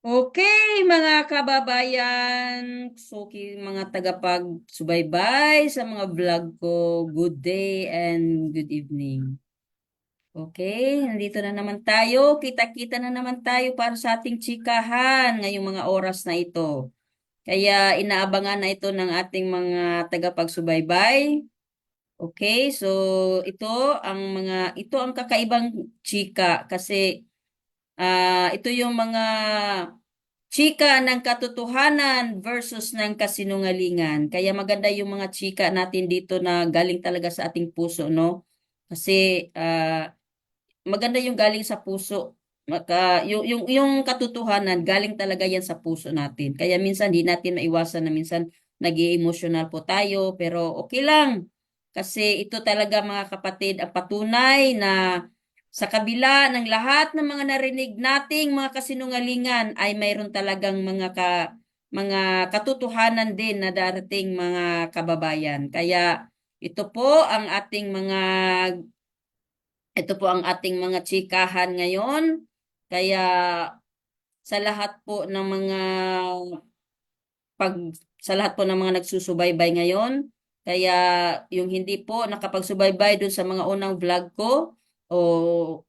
Okay, mga kababayan, mga tagapagsubaybay sa mga vlog ko, good day and good evening. Okay, nandito na naman tayo, kita-kita na naman tayo para sa ating chikahan ngayong mga oras na ito. Kaya inaabangan na ito ng ating mga tagapagsubaybay. Okay, so ito ang kakaibang chika kasi ito yung mga chika ng katotohanan versus ng kasinungalingan. Kaya maganda yung mga chika natin dito na galing talaga sa ating puso, no? Kasi maganda yung galing sa puso. Yung katotohanan, galing talaga yan sa puso natin. Kaya minsan di natin maiwasan na minsan nag-i-emotional po tayo, pero okay lang. Kasi ito talaga mga kapatid, ang patunay na sa kabila ng lahat ng mga narinig nating mga kasinungalingan ay mayroon talagang mga katotohanan din na darating mga kababayan. Kaya ito po ang ating mga ito po ang ating mga chikahan ngayon. Kaya sa lahat po ng mga pag sa lahat po ng mga nagsusubaybay ngayon, kaya yung hindi po nakapagsubaybay dun sa mga unang vlog ko o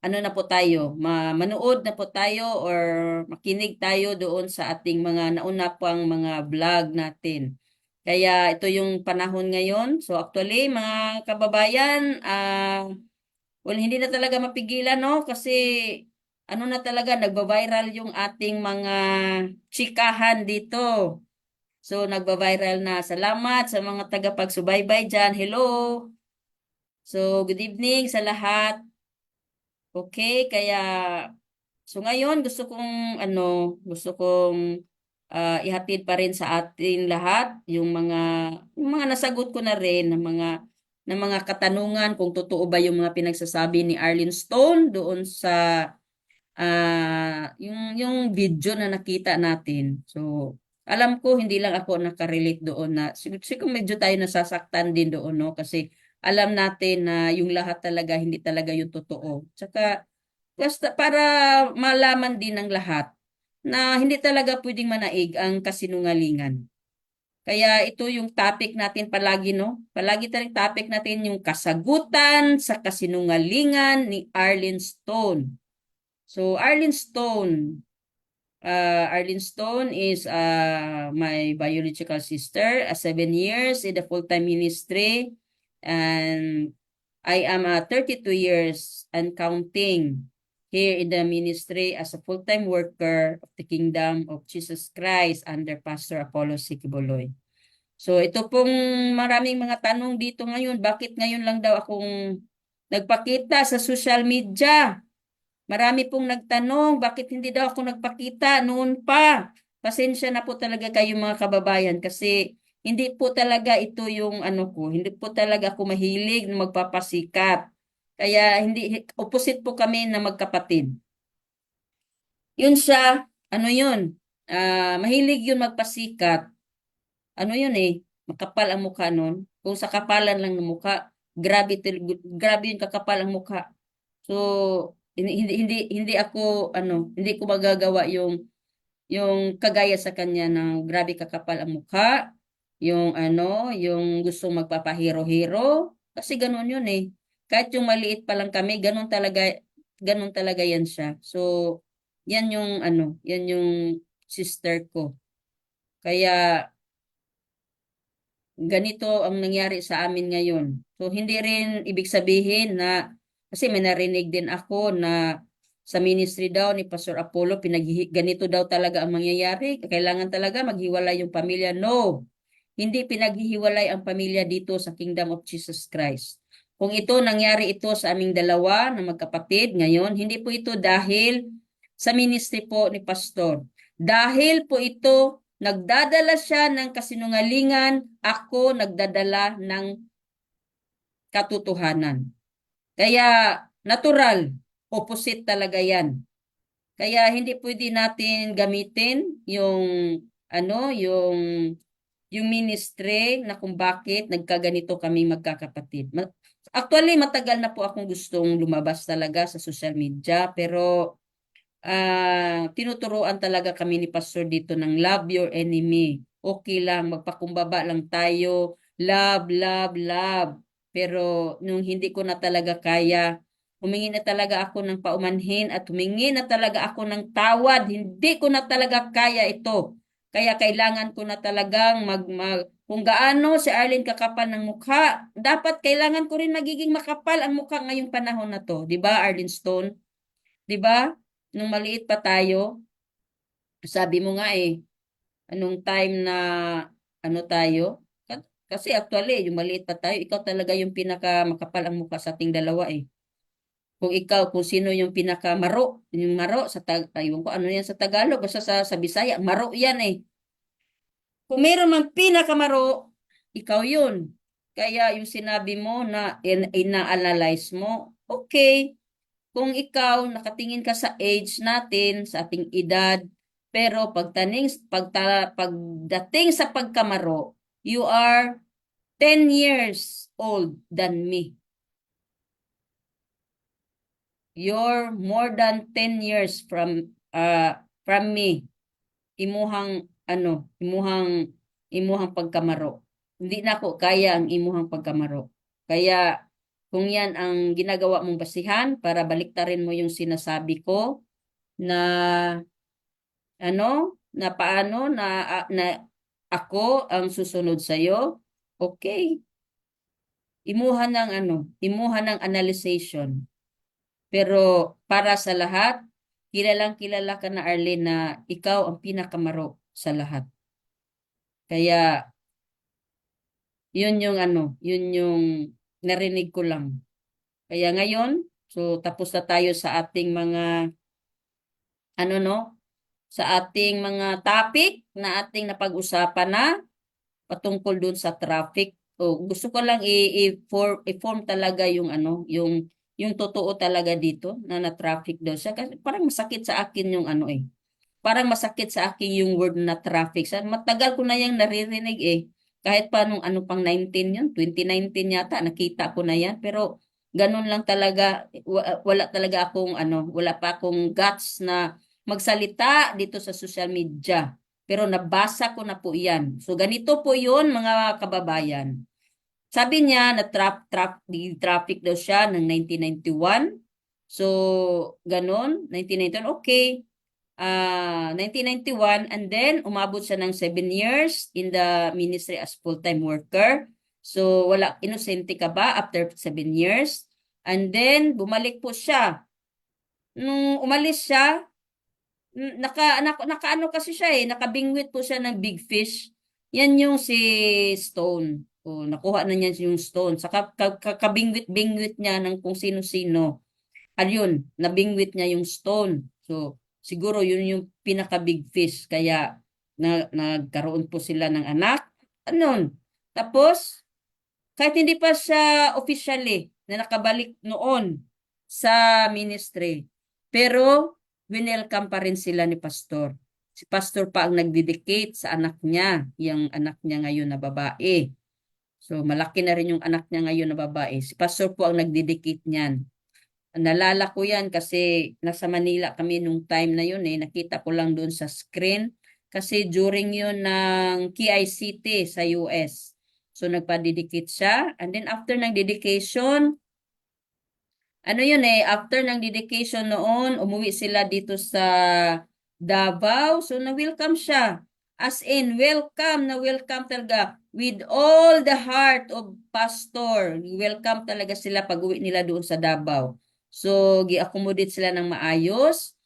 ano na po tayo, manood na po tayo or makinig tayo doon sa ating mga nauna pang mga vlog natin. Kaya ito yung panahon ngayon. So actually, mga kababayan, well, hindi na talaga mapigilan, no? Kasi ano na talaga, nagba-viral yung ating mga chikahan dito. So, nagba-viral na. Salamat sa mga tagapagsubaybay dyan. Hello. So, good evening sa lahat. Okay, kaya so ngayon gusto kong ihatid pa rin sa ating lahat yung mga nasagot ko na rin ng mga katanungan kung totoo ba yung mga pinagsasabi ni Arlene Stone doon sa yung video na nakita natin. So, alam ko hindi lang ako nakarelate doon na siguro medyo tayo nasasaktan din doon, no? Kasi alam natin na yung lahat talaga hindi talaga yung totoo. Tsaka basta para malaman din ng lahat na hindi talaga pwedeng manaig ang kasinungalingan. Kaya ito yung topic natin palagi, no? Palagi tayong topic natin yung kasagutan sa kasinungalingan ni Arlene Stone. So, Arlene Stone is my biological sister, 7 years in the full-time ministry, and I am 32 years and counting here in the ministry as a full-time worker of the Kingdom of Jesus Christ under Pastor Apollo Sikibuloy. So ito pong maraming mga tanong dito ngayon. Bakit ngayon lang daw akong nagpakita sa social media? Marami pong nagtanong, bakit hindi daw ako nagpakita noon pa? Pasensya na po talaga kayo mga kababayan kasi hindi po talaga ito yung ano ko, hindi po talaga ako mahilig na magpapasikat. Kaya hindi, opposite po kami na magkapatid. Yun siya, ano yun, mahilig yun magpasikat. Ano yun eh, makapal ang mukha nun. Kung sa kapalan lang ng mukha, grabe yung kakapal ang mukha. So, hindi ako hindi ko magagawa yung kagaya sa kanya ng grabe kakapal ang mukha, yung gustong magpapahiro-hiro kasi ganun yun eh. Kahit yung maliit pa lang kami, ganun talaga yan siya. So, yan yung sister ko. Kaya ganito ang nangyari sa amin ngayon. So, hindi rin ibig sabihin na, kasi may narinig din ako na sa ministry daw ni Pastor Apollo, ganito daw talaga ang mangyayari. Kailangan talaga maghiwalay yung pamilya. No, hindi pinaghihiwalay ang pamilya dito sa Kingdom of Jesus Christ. Kung nangyari ito sa aming dalawa na magkapatid ngayon, hindi po ito dahil sa ministry po ni Pastor. Dahil po ito nagdadala siya ng kasinungalingan, ako nagdadala ng katotohanan. Kaya natural, opposite talaga yan. Kaya hindi pwede natin gamitin yung ministry na kung bakit nagkaganito kami magkakapatid. Actually, matagal na po akong gustong lumabas talaga sa social media, pero tinuturuan talaga kami ni Pastor dito ng love your enemy. Okay lang, magpakumbaba lang tayo. Love, love, love. Pero nung hindi ko na talaga kaya, humingi na talaga ako ng paumanhin at humingi na talaga ako ng tawad. Hindi ko na talaga kaya ito. Kaya kailangan ko na talagang kung gaano si Arlene kakapal ng mukha, dapat kailangan ko rin magiging makapal ang mukha ngayong panahon na to. 'Di ba, Arlene Stone? 'Di ba? Nung maliit pa tayo, sabi mo nga anong time na ano tayo? Kasi actually, yung maliit pa tayo, ikaw talaga yung pinaka makapal ang mukha sa ating dalawa eh. Kung sino yung pinaka maro, yung maro sa ayun ko ano yan sa Tagalog, basta sa Bisaya, maro yan eh. Kung meron mang pinakamaro, ikaw yun. Kaya yung sinabi mo na ina-analyze mo, okay. Kung ikaw nakatingin ka sa age natin, sa ating edad, pero pagdating sa pagkamaro, you are 10 years old than me. You're more than 10 years from me. Imuhang pagkamaro. Hindi na ako kaya ang imuhang pagkamaro. Kaya kung yan ang ginagawa mong basihan para baliktarin mo yung sinasabi ko na na paano na ako ang susunod sa iyo, okay. Imuha ng analyzation. Pero para sa lahat, kilalang kilala ka na Arlene na ikaw ang pinakamaro sa lahat. Kaya yun yung narinig ko lang. Kaya ngayon, so tapos na tayo sa ating mga ano no, sa ating mga topic na ating napag-usapan na patungkol dun sa traffic. O gusto ko lang i-form talaga yung yung totoo talaga dito na traffic daw siya kasi parang masakit sa akin yung Parang masakit sa akin yung word na traffic. Matagal ko na yung naririnig eh. Kahit pa nung ano pang 19 yun, 2019 yata, nakita ko na yan. Pero ganun lang talaga, wala talaga akong wala pa akong guts na magsalita dito sa social media. Pero nabasa ko na po yan. So ganito po yun mga kababayan. Sabi niya na traffic daw siya ng 1991. So, ganun, 1991, okay. 1991 and then umabot siya ng 7 years in the ministry as full-time worker. So wala, inosente ka ba after 7 years? And then bumalik po siya. Nung umalis siya, nakaano kasi siya nakabingwit po siya ng big fish. Yan yung si Stone. O, nakuha na niya yung Stone. Saka kabingwit-bingwit niya ng kung sino-sino. Ayun, nabingwit niya yung Stone. So, siguro yun yung pinaka-big fish. Kaya nagkaroon po sila ng anak. Anon. Tapos, kahit hindi pa siya officially na nakabalik noon sa ministry. Pero, winelcome pa rin sila ni Pastor. Si Pastor pa ang nagdedicate sa anak niya, yung anak niya ngayon na babae. So, malaki na rin yung anak niya ngayon na babae. Si Pastor po ang nagdedicate niyan. Nalala ko yan kasi nasa Manila kami nung time na yun Nakita ko lang doon sa screen. Kasi during yun ng KICT sa US. So nagpa-dedicate siya. And then after ng dedication, after ng dedication noon, umuwi sila dito sa Davao. So na-welcome siya. As in, welcome talaga. With all the heart of pastor. Welcome talaga sila pag-uwi nila doon sa Davao. So, gi-accommodate sila ng maayos.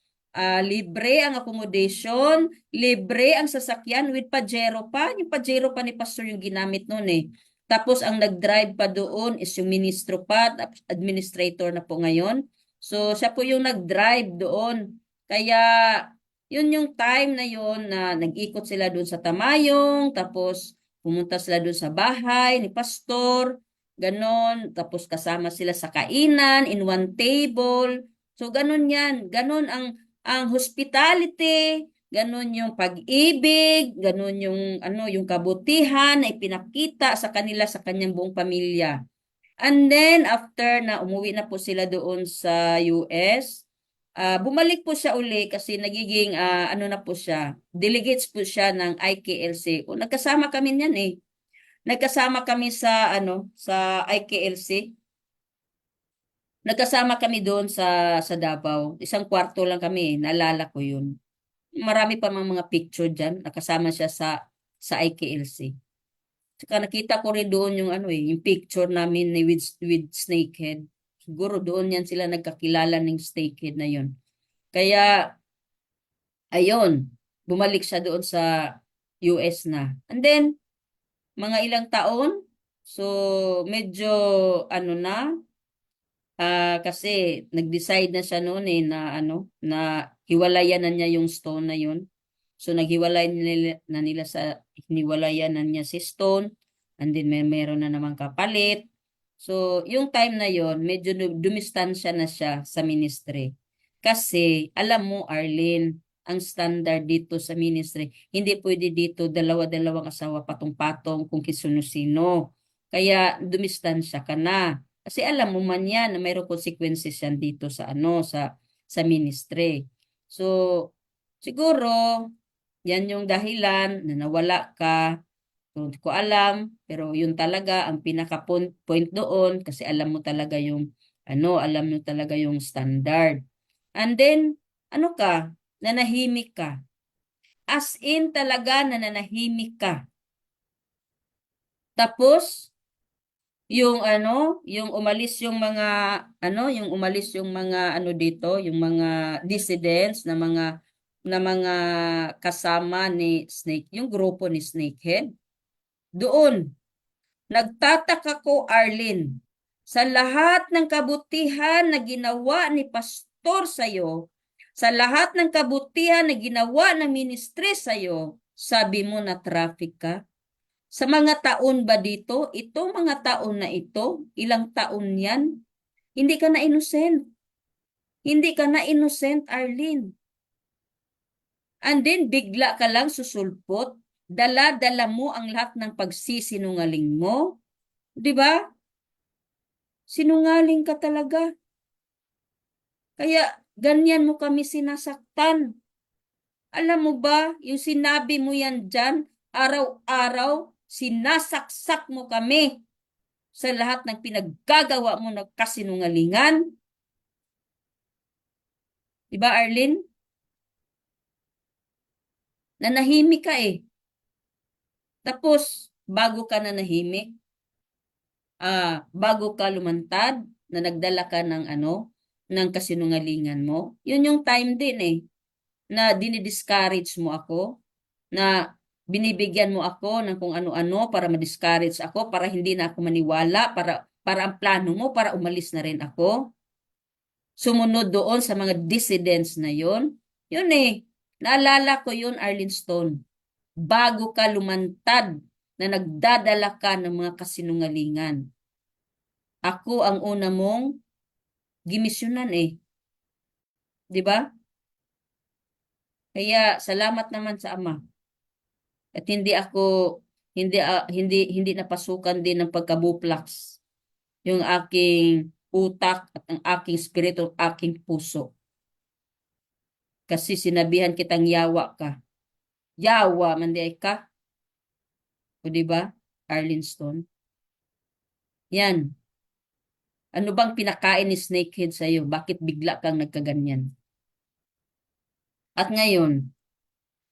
Libre ang accommodation, libre ang sasakyan with Pajero pa. Yung Pajero pa ni Pastor yung ginamit noon Tapos ang nag-drive pa doon is yung ministro pa, administrator na po ngayon. So, siya po yung nag-drive doon. Kaya, yun yung time na yun na nag-ikot sila doon sa Tamayong, tapos pumunta sila doon sa bahay ni Pastor. Ganon. Tapos kasama sila sa kainan in one table. So ganon yan. Ganon ang hospitality, ganon yung pag-ibig, ganon yung yung kabutihan na ipinakita sa kanila sa kanyang buong pamilya. And then after na umuwi na po sila doon sa US, bumalik po siya uli kasi nagiging ano na po siya, delegates po siya ng IKLC. O, nagkasama kami niyan eh. Nagkasama kami sa ano, sa IKLC. Nagkasama kami doon sa Davao. Isang kwarto lang kami, naalala ko 'yun. Marami pa mga picture diyan, nakasama siya sa IKLC. Saka nakita ko rin doon yung ano yung picture namin ni with Snakehead. Siguro doon yan sila nagkakilala ng Snakehead na 'yun. Kaya ayun, bumalik siya doon sa US na. And then mga ilang taon, so medyo ano na, kasi nag-decide na siya noon na ano, na hiwalayan na niya yung Stone na yun. So naghiwalay nila sa hiniwalayan na niya si Stone, and then meron na namang kapalit. So yung time na yon medyo dumistansya na siya sa ministry. Kasi alam mo Arlene, ang standard dito sa ministry, hindi pwede dito dalawa-dalawang asawa patong-patong kung sino-sino. Kaya dumistansya ka na. Kasi alam mo man yan na mayroong consequences yan dito sa ano sa ministry. So siguro yan yung dahilan na nawala ka. So, hindi ko alam, pero yun talaga ang pinaka-point doon kasi alam mo talaga yung ano, alam mo talaga yung standard. And then ano ka, nanahimik ka. As in talaga nananahimik ka. Tapos yung ano, yung umalis yung mga ano, yung umalis yung mga ano dito, yung mga dissidents na mga kasama ni Snake, yung grupo ni Snakehead. Doon, nagtataka ko Arlene, sa lahat ng kabutihan na ginawa ni pastor sa'yo, sa lahat ng kabutihan na ginawa ng ministry sa'yo, sabi mo na traffic ka? Sa mga taon ba dito, itong mga taon na ito, ilang taon yan, hindi ka na innocent. Hindi ka na innocent, Arlene. And then, bigla ka lang susulpot, dala-dala mo ang lahat ng pagsisinungaling mo. Di ba? Sinungaling ka talaga. Kaya, ganyan mo kami sinasaktan. Alam mo ba, yung sinabi mo yan dyan, araw-araw, sinasaksak mo kami sa lahat ng pinaggagawa mo na kasinungalingan. Diba, Arlene? Nanahimik ka eh. Tapos, bago ka nanahimik, bago ka lumantad, na nagdala ka ng ano, ng kasinungalingan mo, yun yung time din eh, na dinidiscourage mo ako, na binibigyan mo ako ng kung ano-ano para ma-discourage ako, para hindi na ako maniwala, para ang plano mo, para umalis na rin ako. Sumunod doon sa mga dissidents na yon. Yun eh, naalala ko yun, Arlene Stone. Bago ka lumantad na nagdadala ka ng mga kasinungalingan. Ako ang una mong gimisyonan eh. 'Di ba? Kaya salamat naman sa Ama. At hindi napasukan din ng pagkabuplaks yung aking utak at ang aking spirito, aking puso. Kasi sinabihan kitang yawa ka. Yawa man di ka. O di ba? Arlene Stone. Yan. Ano bang pinakain ni Snakehead sa'yo? Bakit bigla kang nagkaganyan? At ngayon,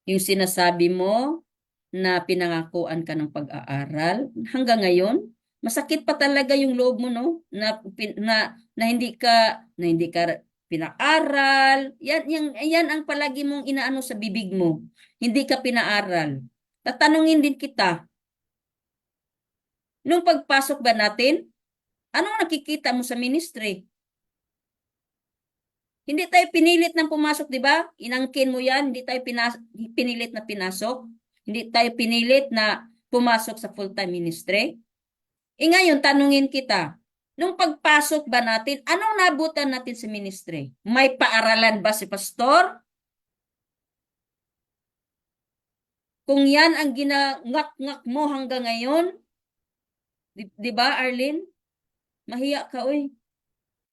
yung sinasabi mo na pinangakuan ka ng pag-aaral, hanggang ngayon, masakit pa talaga yung loob mo, no? Na hindi ka pinaaral. Yan ang palagi mong inaano sa bibig mo. Hindi ka pinaaral. Tatanungin din kita, nung pagpasok ba natin, anong nakikita mo sa ministry? Hindi tayo pinilit ng pumasok, di ba? Inangkin mo yan, hindi tayo pinilit na pinasok. Hindi tayo pinilit na pumasok sa full-time ministry. Ngayon, tanungin kita, nung pagpasok ba natin, anong nabutan natin sa ministry? May paaralan ba si pastor? Kung yan ang ginangak-ngak mo hanggang ngayon, di ba, Arlene? Mahiya ka, oy.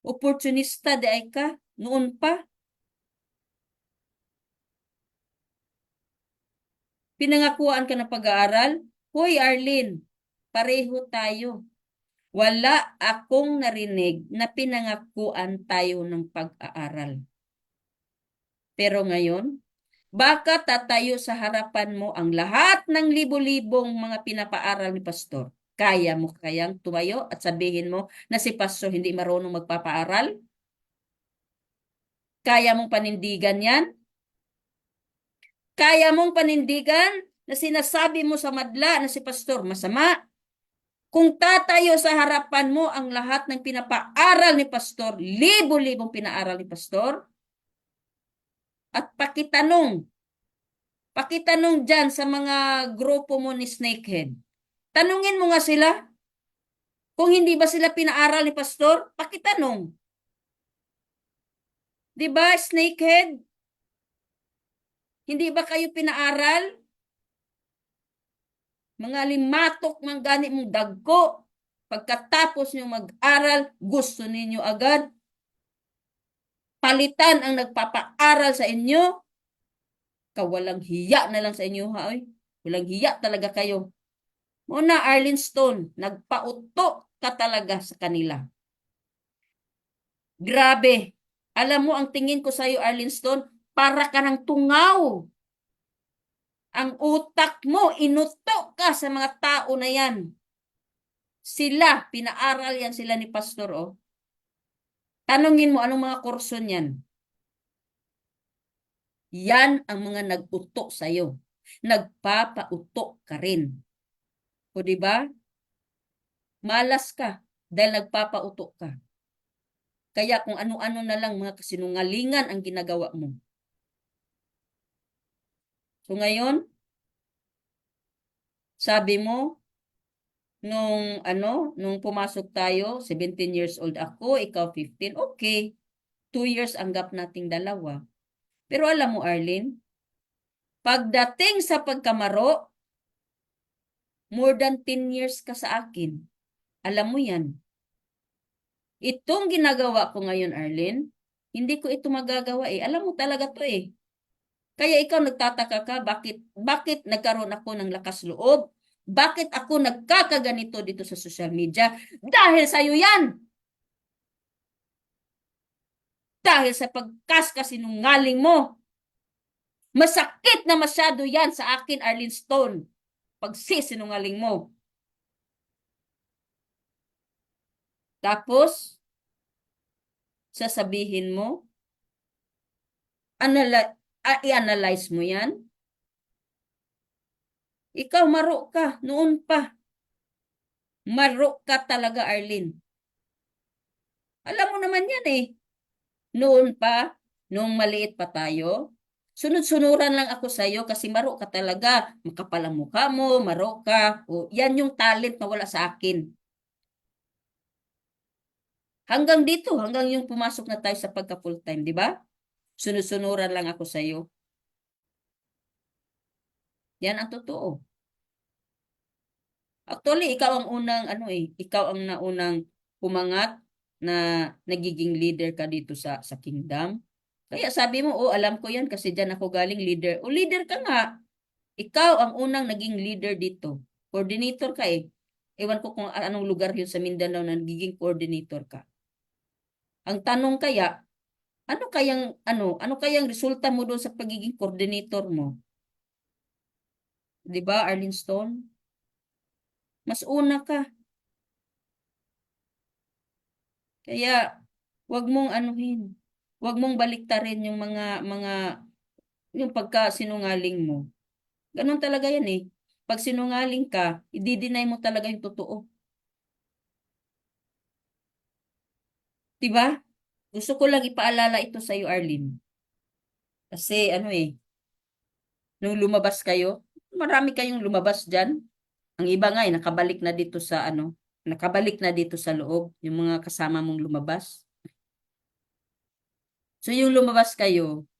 Opportunista di ay ka, noon pa. Pinangakuan ka ng pag-aaral? Hoy, Arlene, pareho tayo. Wala akong narinig na pinangakuan tayo ng pag-aaral. Pero ngayon, baka tatayo sa harapan mo ang lahat ng libo-libong mga pinapaaral ni pastor. Kaya mo kayang tumayo at sabihin mo na si pastor hindi marunong magpapaaral? Kaya mong panindigan yan? Kaya mong panindigan na sinasabi mo sa madla na si pastor masama? Kung tatayo sa harapan mo ang lahat ng pinapaaral ni pastor, libo-libong pinaaral ni pastor, at pakitanong dyan sa mga grupo mo ni Snakehead. Tanungin mo nga sila, kung hindi ba sila pinaaral ni pastor, pakitanong. Di ba, Snakehead? Hindi ba kayo pinaaral? Mga limatok mang gani mong dagko. Pagkatapos nyo mag-aral, gusto ninyo agad palitan ang nagpapaaral sa inyo. Kawalang hiya na lang sa inyo, ha? Oy. Walang hiya talaga kayo. Muna, Arlene Stone, nagpauto ka talaga sa kanila. Grabe. Alam mo, ang tingin ko sa iyo, Arlene Stone, para ka ng tungaw. Ang utak mo, inuto ka sa mga tao na yan. Sila, pinaaral yan sila ni Pastor, oh. Tanungin mo, anong mga kurso niyan? Yan ang mga nag-uto sa'yo. Nagpapauto ka rin. O di ba? Malas ka dahil nagpapauto ka. Kaya kung ano-ano na lang mga kasinungalingan ang ginagawa mo. So ngayon, sabi mo, nung pumasok tayo, 17 years old ako, ikaw 15, okay. 2 years ang gap nating dalawa. Pero alam mo, Arlene, pagdating sa pagkamaro, more than 10 years ka sa akin. Alam mo yan. Itong ginagawa ko ngayon, Arlene, hindi ko ito magagawa eh. Alam mo talaga to eh. Kaya ikaw nagtataka ka, bakit nagkaroon ako ng lakas loob? Bakit ako nagkakaganito dito sa social media? Dahil sa'yo yan! Dahil sa pagkasinungaling mo. Masakit na masyado yan sa akin, Arlene Stone. Pagsisinungaling mo. Tapos, sasabihin mo, i-analyze mo yan. Ikaw, maro ka. Noon pa. Maro ka talaga, Arlene. Alam mo naman yan eh. Noon pa, nung maliit pa tayo, sunod-sunuran lang ako sa'yo kasi maro ka talaga. Makapal ang mukha mo, maro ka. O, yan yung talent na wala sa akin. Hanggang dito, hanggang yung pumasok na tayo sa pagka full time, di ba? Sunod-sunuran lang ako sa'yo. Yan ang totoo. Actually, ikaw ang unang, ikaw ang naunang pumangat na nagiging leader ka dito sa kingdom. Kaya sabi mo, oh, alam ko yan kasi dyan ako galing leader. O, leader ka nga. Ikaw ang unang naging leader dito. Coordinator ka eh. Ewan ko kung anong lugar yun sa Mindanao na nagiging coordinator ka. Ang tanong kaya, ano kayang resulta mo doon sa pagiging coordinator mo? 'Di ba, Arlene Stone? Mas una ka. Kaya wag mong anuhin. Wag mong baliktarin yung yung pagkasinungaling mo. Ganun talaga yan eh. Pag sinungaling ka, i-deny mo talaga yung totoo. 'Di ba? Gusto ko lang ipaalala ito sa iyo, Arlene. Kasi nung lumabas kayo, marami kayong lumabas diyan. Ang iba nga nakabalik na dito nakabalik na dito sa loob, yung mga kasama mong lumabas. So yung lumabas kayo,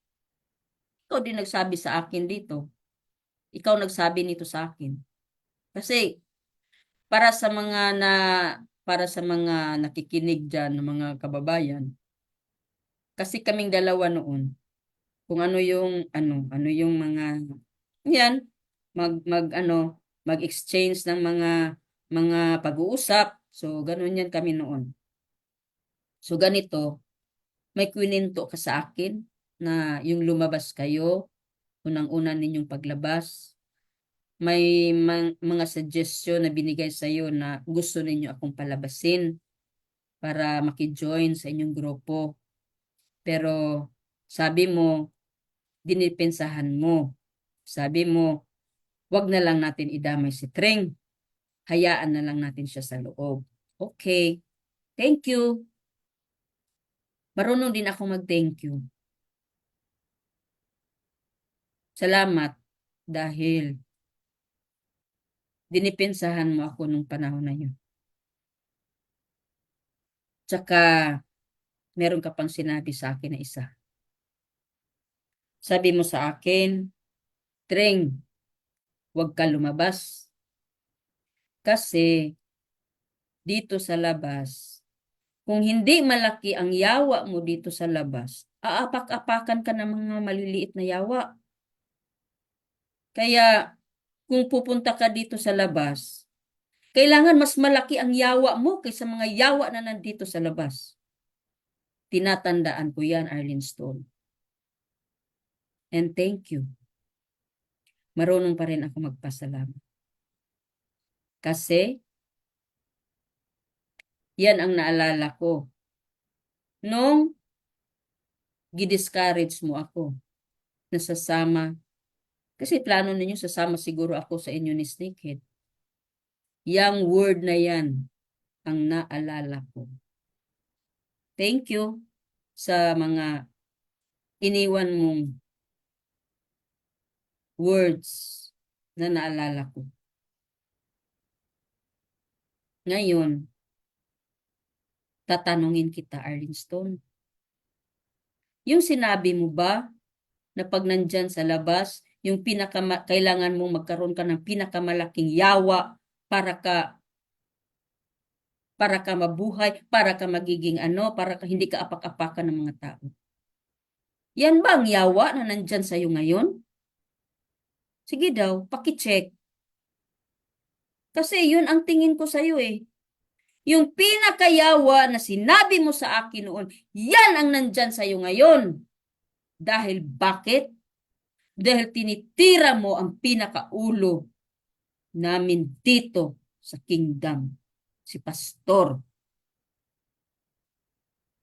ikaw din nagsabi sa akin dito. Ikaw nagsabi nito sa akin. Kasi para sa mga na para sa mga nakikinig diyan ng mga kababayan, kasi kaming dalawa noon, kung ano yung mga yan, mag-exchange ng mga pag-uusap. So, ganun yan kami noon. So, ganito, may kwento ka sa akin na yung lumabas kayo, unang-una ninyong paglabas, may mga suggestion na binigay sa iyo na gusto ninyo akong palabasin para maki-join sa inyong grupo. Pero sabi mo, dinipensahan mo. Sabi mo, wag na lang natin idamay si Treng. Hayaan na lang natin siya sa loob. Okay. Thank you. Marunong din ako mag-thank you. Salamat dahil dinipensahan mo ako nung panahon na yun. Tsaka, meron ka pang sinabi sa akin na isa. Sabi mo sa akin, Treng, huwag ka lumabas. Kasi, dito sa labas, kung hindi malaki ang yawa mo dito sa labas, aapak-apakan ka ng mga maliliit na yawa. Kaya, kung pupunta ka dito sa labas, kailangan mas malaki ang yawa mo kaysa mga yawa na nandito sa labas. Tinatandaan ko yan, Arlene Stone. And thank you. Marunong pa rin ako magpasalamat. Kasi, yan ang naalala ko. Nung gidiscourage mo ako, nasasama. Kasi plano ninyo sasama siguro ako sa inyo ni Snakehead. Yang word na yan ang naalala ko. Thank you sa mga iniwan mong words na naalala ko. Ngayon, tatanungin kita, Arlene Stone. Yung sinabi mo ba na pag nandyan sa labas, yung kailangan mong magkaroon ka ng pinakamalaking yawa para ka mabuhay, para ka magiging para ka hindi ka apak-apakan ng mga tao. Yan ba ang yawa na nandyan sa'yo ngayon? Sige daw, pakicheck. Kasi yun ang tingin ko sa'yo eh. Yung pinakayawa na sinabi mo sa akin noon, yan ang nandyan sa'yo ngayon. Dahil bakit? Dahil tinitira mo ang pinakaulo namin dito sa kingdom. Si pastor.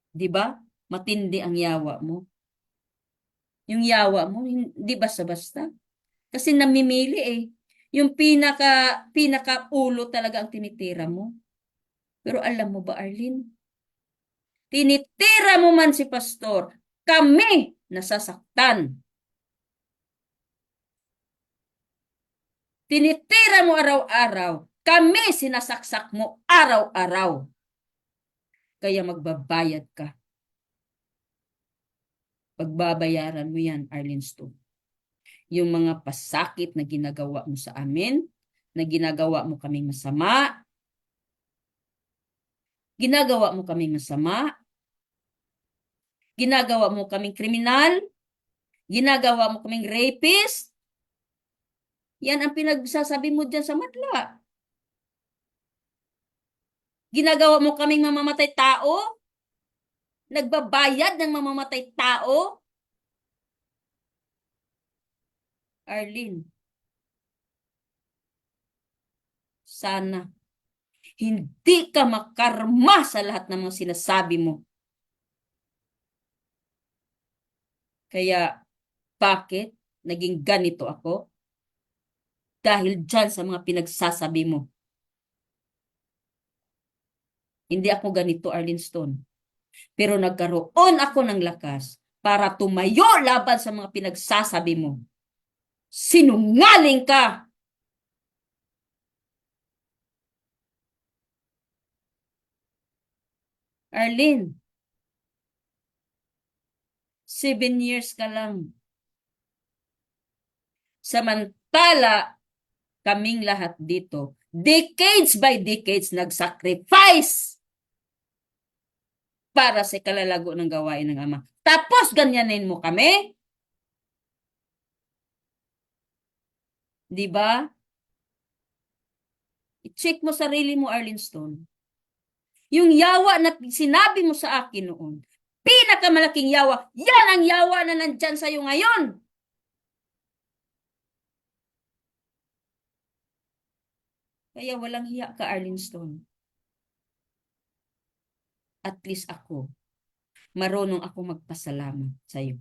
Di ba? Matindi ang yawa mo. Yung yawa mo, hindi basta-basta. Kasi namimili eh. Yung pinaka-ulo talaga ang tinitira mo. Pero alam mo ba, Arlene? Tinitira mo man si pastor, kami nasasaktan. Tinitira mo araw-araw, kami sinasaksak mo araw-araw. Kaya magbabayad ka. Pagbabayaran mo yan, Arlene Stone. Yung mga pasakit na ginagawa mo sa amin, na ginagawa mo kaming masama, ginagawa mo kaming kriminal, ginagawa mo kaming rapist, yan ang pinagsasabi mo dyan sa madla. Ginagawa mo kaming mamamatay tao, nagbabayad ng mamamatay tao. Arlene, sana hindi ka makarma sa lahat ng mga sinasabi mo. Kaya, bakit naging ganito ako? Dahil dyan sa mga pinagsasabi mo. Hindi ako ganito, Arlene Stone. Pero nagkaroon ako ng lakas para tumayo laban sa mga pinagsasabi mo. Sinungaling ka! Arlene, 7 years ka lang. Samantala, kaming lahat dito, decades by decades nag-sacrifice para sa kalalago ng gawain ng Ama. Tapos ganyanin mo kami? Di ba? I-check mo sarili mo, Arlene Stone. Yung yawa na sinabi mo sa akin noon, pinakamalaking yawa, yan ang yawa na nandyan sa'yo ngayon. Kaya walang hiya ka, Arlene Stone. At least ako, marunong ako magpasalamat sa'yo.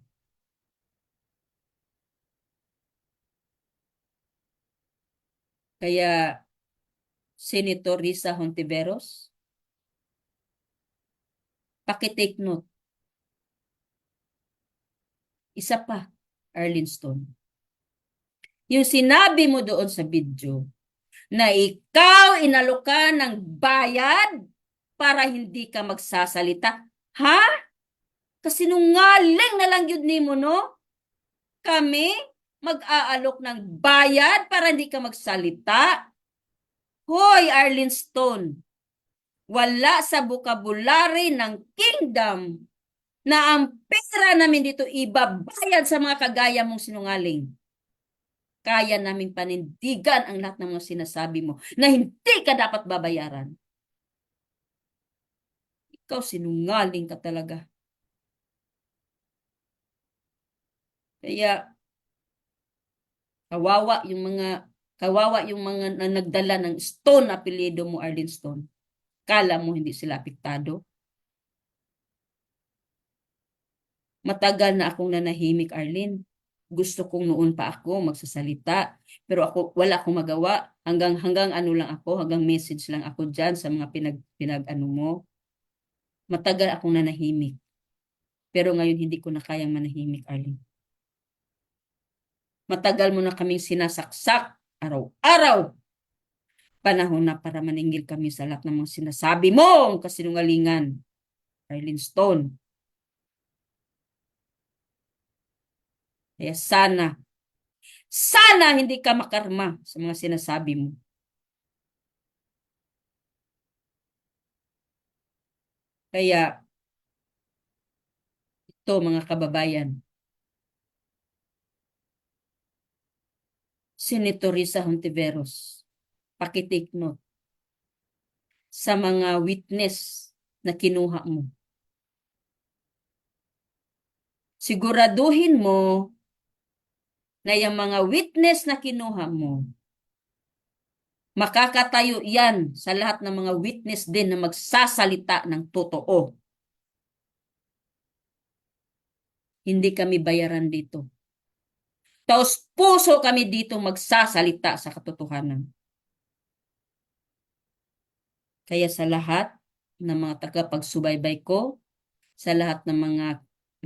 Kaya, Senator Risa Hontiveros, paki-take note. Isa pa, Arlene Stone. Yung sinabi mo doon sa video, na ikaw inalokan ng bayad para hindi ka magsasalita. Ha? Kasinungaling na lang yun nimo, no? Kami mag-aalok ng bayad para hindi ka magsalita. Hoy, Arlene Stone, wala sa vocabulary ng kingdom na ang pera namin dito ibabayad sa mga kagaya mong sinungaling. Kaya naming panindigan ang lahat ng mga sinasabi mo na hindi ka dapat babayaran. Ikaw sinungaling ka talaga. Kaya kawawa yung mga na nagdala ng Stone apelyido mo, Arlene Stone. Kala mo hindi sila apektado? Matagal na akong nanahimik, Arlene. Gusto kong noon pa ako magsasalita, pero wala akong magawa. Hanggang ano lang ako, hanggang message lang ako diyan sa mga pinag ano mo. Matagal akong nanahimik. Pero ngayon hindi ko na kayang manahimik, Arlene. Matagal mo na kaming sinasaksak araw-araw. Panahon na para maningil kami sa lahat ng mga sinasabi mo, kasinungalingan, Arlene Stone. Kaya sana hindi ka makarma sa mga sinasabi mo. Kaya, ito mga kababayan, Senator Risa Hontiveros, paki-take note sa mga witness na kinuha mo. Siguraduhin mo na yung mga witness na kinuha mo, makakatayo yan sa lahat ng mga witness din na magsasalita ng totoo. Hindi kami bayaran dito. Taos puso kami dito magsasalita sa katotohanan. Kaya sa lahat ng mga tagapagsubaybay ko, sa lahat ng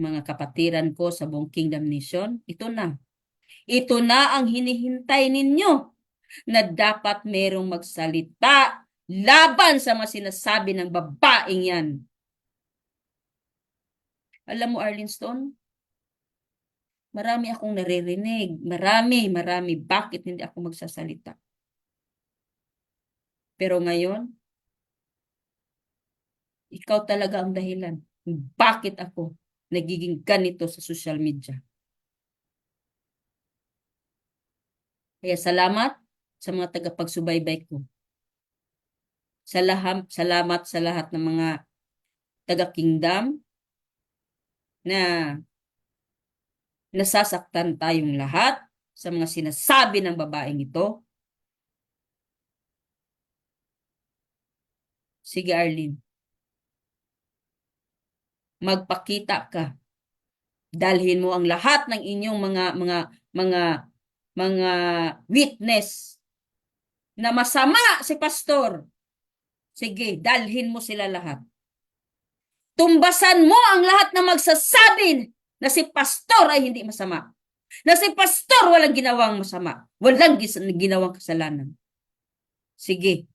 mga kapatiran ko sa buong Kingdom Nation, ito na. Ito na ang hinihintay ninyo na dapat merong magsalita laban sa mga sinasabi ng babaeng yan. Alam mo, Arlene Stone, marami akong naririnig. Marami. Bakit hindi ako magsasalita? Pero ngayon, ikaw talaga ang dahilan. Bakit ako nagiging ganito sa social media? Kaya salamat sa mga tagapagsubaybay ko. Salamat sa lahat ng mga taga-kingdom na nasasaktan tayong lahat sa mga sinasabi ng babaeng ito. Sige, Arlene. Magpakita ka. Dalhin mo ang lahat ng inyong mga witness na masama si pastor. Sige, dalhin mo sila lahat. Tumbasan mo ang lahat na magsasabi na si pastor ay hindi masama. Na si pastor walang ginawang masama. Walang ginawang kasalanan. Sige.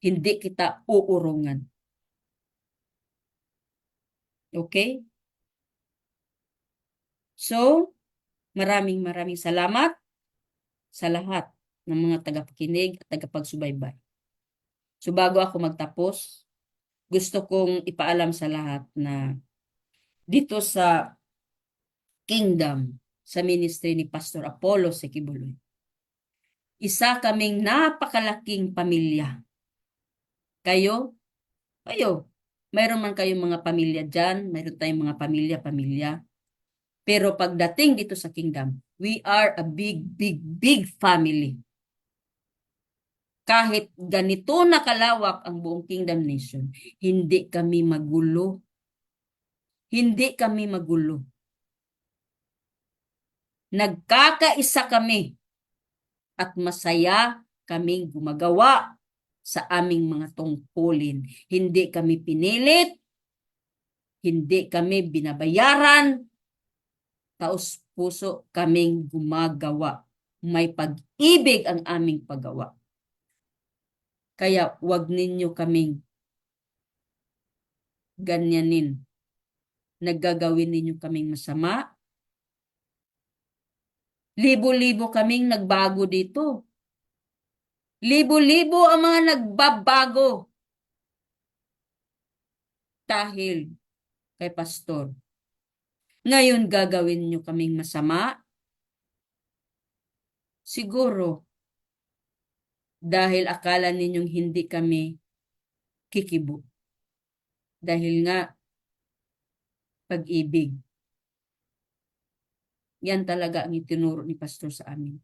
Hindi kita uurungan. Okay? So, maraming salamat sa lahat ng mga tagapakinig at tagapagsubaybay. So, bago ako magtapos, gusto kong ipaalam sa lahat na dito sa Kingdom, sa ministry ni Pastor Apollo Sequibuloy. Isa kaming napakalaking pamilya. Kayo, mayroon man kayong mga pamilya dyan, mayroon tayong mga pamilya. Pero pagdating dito sa kingdom, we are a big family. Kahit ganito nakalawak ang buong kingdom nation, hindi kami magulo. Hindi kami magulo. Nagkakaisa kami at masaya kaming gumagawa sa aming mga tungkulin. Hindi kami pinilit, hindi kami binabayaran, taos puso kaming gumagawa. May pag-ibig ang aming paggawa. Kaya wag ninyo kaming ganyanin. Naggagawin ninyo kaming masama. Libo-libo kaming nagbago dito. Libo-libo ang mga nagbabago dahil kay pastor. Ngayon gagawin nyo kaming masama? Siguro dahil akala ninyong hindi kami kikibo. Dahil nga pag-ibig. Yan talaga ang itinuro ni pastor sa amin.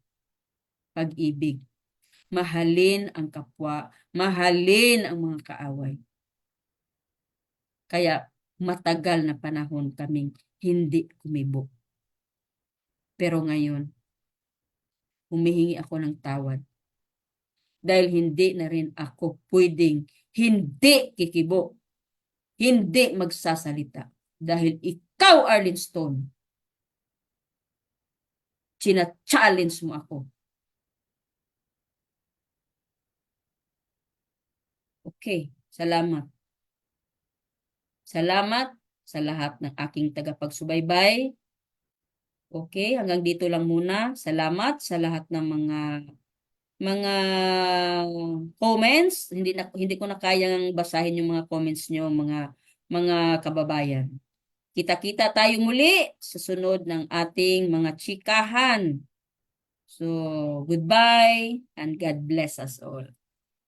Pag-ibig. Mahalin ang kapwa, mahalin ang mga kaaway. Kaya matagal na panahon kaming hindi kumibo. Pero ngayon, humihingi ako ng tawad. Dahil hindi na rin ako pwedeng hindi kikibo, hindi magsasalita. Dahil ikaw, Arlene Stone, china-challenge mo ako. Okay, salamat. Salamat sa lahat ng aking tagapagsubaybay. Okay, hanggang dito lang muna. Salamat sa lahat ng mga comments. Hindi ko na kayang basahin yung mga comments nyo, mga kababayan. Kita-kita tayo muli sa sunod ng ating mga chikahan. So, goodbye and God bless us all.